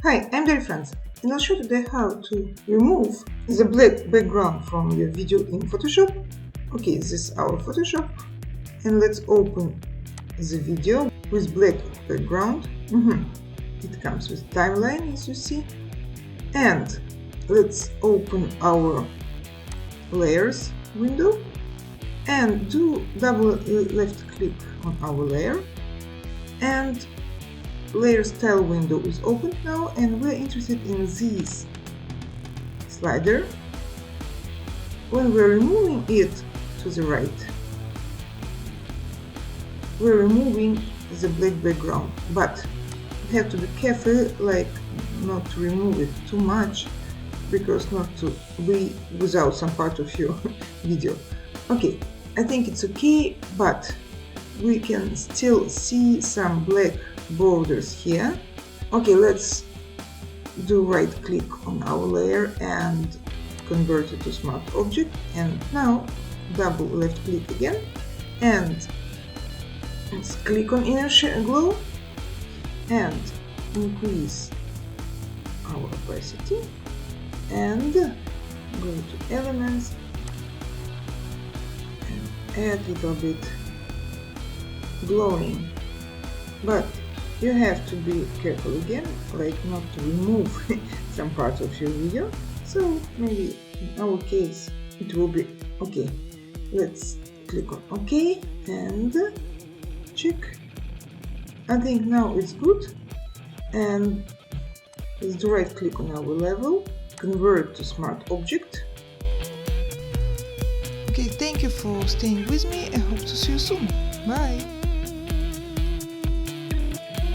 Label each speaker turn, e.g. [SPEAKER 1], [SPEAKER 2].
[SPEAKER 1] Hi, I'm Dear Friends, and I'll show you today how to remove the black background from your video in Photoshop. Okay, this is our Photoshop, and let's open the video with black background. It comes with timeline, as you see, and let's open our layers window and do double left click on our layer, and layer style window is open now, and we're interested in this slider. When we're removing it to the right, we're removing the black background, but you have to be careful, like not to remove it too much, because not to be without some part of your video. Okay, I think it's okay, but we can still see some black borders here. Okay, let's do right click on our layer and convert it to smart object, and now double left click again and let's click on inner glow and increase our opacity and go to elements and add a little bit glowing, but you have to be careful again, like not to remove some part of your video. So maybe in our case it will be okay. Let's click on OK and check. I think now it's good, and let's do right click on our level, convert to smart object. Okay, thank you for staying with me. I hope to see you soon. Bye.